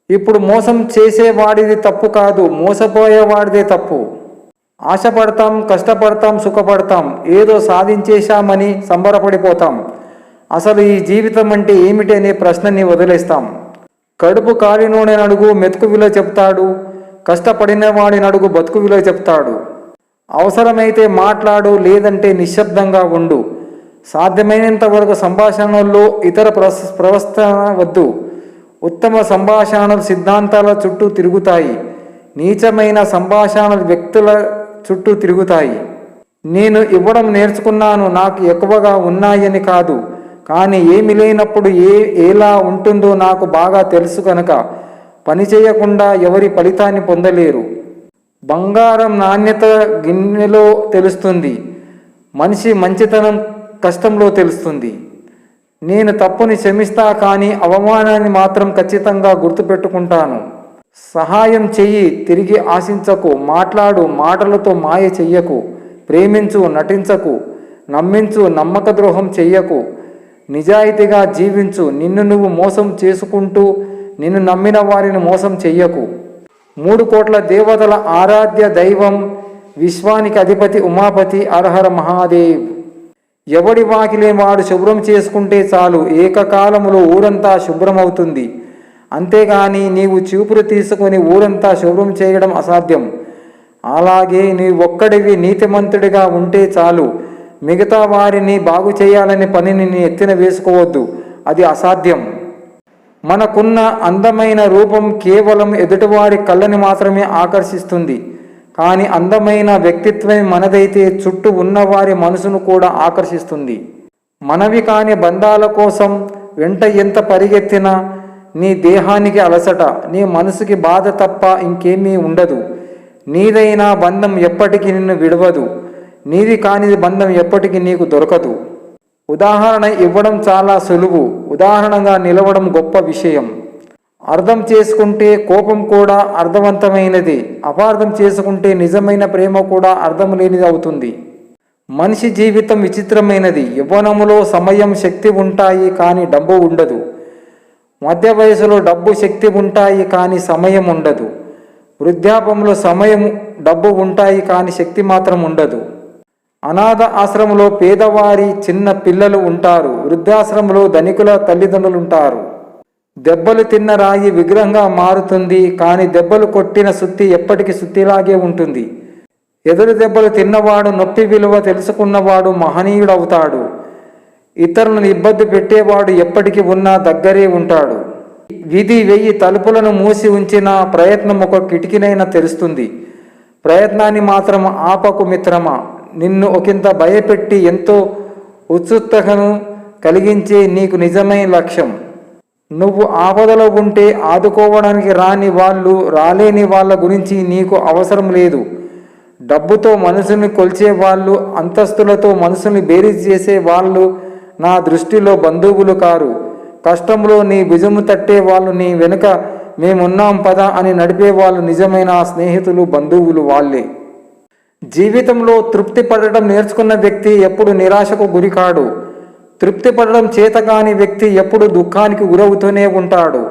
ఇప్పుడు మోసం చేసేవాడిది తప్పు కాదు, మోసపోయేవాడిదే తప్పు. ఆశపడతాం, కష్టపడతాం, సుఖపడతాం, ఏదో సాధించేశామని సంబరపడిపోతాం. అసలు ఈ జీవితం అంటే ఏమిటి అనే ప్రశ్నని వదిలేస్తాం. కడుపు కాలినోని నడుగు మెతుకు విలువ చెప్తాడు, కష్టపడిన వాడి నడుగు బతుకు విలువ చెప్తాడు. అవసరమైతే మాట్లాడు, లేదంటే నిశ్శబ్దంగా ఉండు. సాధ్యమైనంత వరకు సంభాషణల్లో ఇతర ప్రవర్తన వద్దు. ఉత్తమ సంభాషణలు సిద్ధాంతాల చుట్టూ తిరుగుతాయి, నీచమైన సంభాషణలు వ్యక్తుల చుట్టూ తిరుగుతాయి. నేను ఇవ్వడం నేర్చుకున్నాను, నాకు ఎక్కువగా ఉన్నాయని కాదు, కానీ ఏమి లేనప్పుడు ఎలా ఉంటుందో నాకు బాగా తెలుసు కనుక పని చేయకుండా ఎవరి ఫలితాన్ని పొందలేరు. బంగారం నాణ్యత గిన్నెలో తెలుస్తుంది, మనిషి మంచితనం కష్టంలో తెలుస్తుంది. నేను తప్పుని క్షమిస్తా, కానీ అవమానాన్ని మాత్రం ఖచ్చితంగా గుర్తుపెట్టుకుంటాను. సహాయం చెయ్యి, తిరిగి ఆశించకు. మాట్లాడు, మాటలతో మాయ చెయ్యకు. ప్రేమించు, నటించకు. నమ్మించు, నమ్మక ద్రోహం చెయ్యకు. నిజాయితీగా జీవించు. నిన్ను నువ్వు మోసం చేసుకుంటూ నిన్ను నమ్మిన వారిని మోసం చెయ్యకు. 3 కోట్ల దేవతల ఆరాధ్య దైవం, విశ్వానికి అధిపతి ఉమాపతి హరహర మహాదేవ్. ఎవడి వాకిలే వాడు శుభ్రం చేసుకుంటే చాలు, ఏకకాలములో ఊరంతా శుభ్రమవుతుంది. అంతేగాని నీవు చూపులు తీసుకొని ఊరంతా శుభ్రం చేయడం అసాధ్యం. అలాగే ఒక్కడివి నీతిమంతుడిగా ఉంటే చాలు, మిగతా వారిని బాగు చేయాలనే పనిని నీ ఎత్తిన వేసుకోవద్దు, అది అసాధ్యం. మనకున్న అందమైన రూపం కేవలం ఎదుటివారి కళ్ళని మాత్రమే ఆకర్షిస్తుంది. కానీ అందమైన వ్యక్తిత్వం మనదైతే చుట్టూ ఉన్నవారి మనసును కూడా ఆకర్షిస్తుంది. మనవి కాని బంధాల కోసం వెంట ఎంత పరిగెత్తినా నీ దేహానికి అలసట, నీ మనసుకి బాధ తప్ప ఇంకేమీ ఉండదు. నీదైన బంధం ఎప్పటికీ నిన్ను విడవదు, నీది కానిది బంధం ఎప్పటికీ నీకు దొరకదు. ఉదాహరణ ఇవ్వడం చాలా సులువు, ఉదాహరణగా నిలవడం గొప్ప విషయం. అర్థం చేసుకుంటే కోపం కూడా అర్థవంతమైనది, అపార్థం చేసుకుంటే నిజమైన ప్రేమ కూడా అర్థం లేనిది అవుతుంది. మనిషి జీవితం విచిత్రమైనది. యవ్వనములో సమయం శక్తి ఉంటాయి, కానీ డబ్బు ఉండదు. మధ్య వయసులో డబ్బు శక్తి ఉంటాయి, కానీ సమయం ఉండదు. వృద్ధాపంలో సమయం డబ్బు ఉంటాయి, కానీ శక్తి మాత్రం ఉండదు. అనాథ ఆశ్రమంలో పేదవారి చిన్న పిల్లలు ఉంటారు, వృద్ధాశ్రమంలో ధనికుల తల్లిదండ్రులు ఉంటారు. దెబ్బలు తిన్న రాయి విగ్రహంగా మారుతుంది, కానీ దెబ్బలు కొట్టిన సుత్తి ఎప్పటికీ సుత్తిలాగే ఉంటుంది. ఎదురు దెబ్బలు తిన్నవాడు, నొప్పి విలువ తెలుసుకున్నవాడు మహనీయుడవుతాడు. ఇతరులను ఇబ్బంది పెట్టేవాడు ఎప్పటికీ ఉన్నా దగ్గరే ఉంటాడు. విధి 1000 తలుపులను మూసి ఉంచిన ప్రయత్నం ఒక కిటికీనైనా తెరుస్తుంది. ప్రయత్నాన్ని మాత్రం ఆపకు మిత్రమా. నిన్ను ఒకంత భయపెట్టి ఎంతో ఉత్సుకతను కలిగించే నీకు నిజమైన లక్ష్యం. నువ్వు ఆపదలో ఉంటే ఆదుకోవడానికి రాలేని వాళ్ళ గురించి నీకు అవసరం లేదు. డబ్బుతో మనసుని కొల్చే వాళ్ళు, అంతస్తులతో మనసుని బేరీజ్ చేసే వాళ్ళు నా దృష్టిలో బంధువులు కారు. కష్టంలో నీ భుజము తట్టే వాళ్ళు, నీ వెనుక మేమున్నాం పద అని నడిపే వాళ్ళు నిజమైన స్నేహితులు, బంధువులు వాళ్ళే. జీవితంలో తృప్తి పడడం నేర్చుకున్న వ్యక్తి ఎప్పుడు నిరాశకు గురికాడు. తృప్తి పడడం చేతకాని వ్యక్తి ఎప్పుడు దుఃఖానికి గురవుతూనే ఉంటాడు.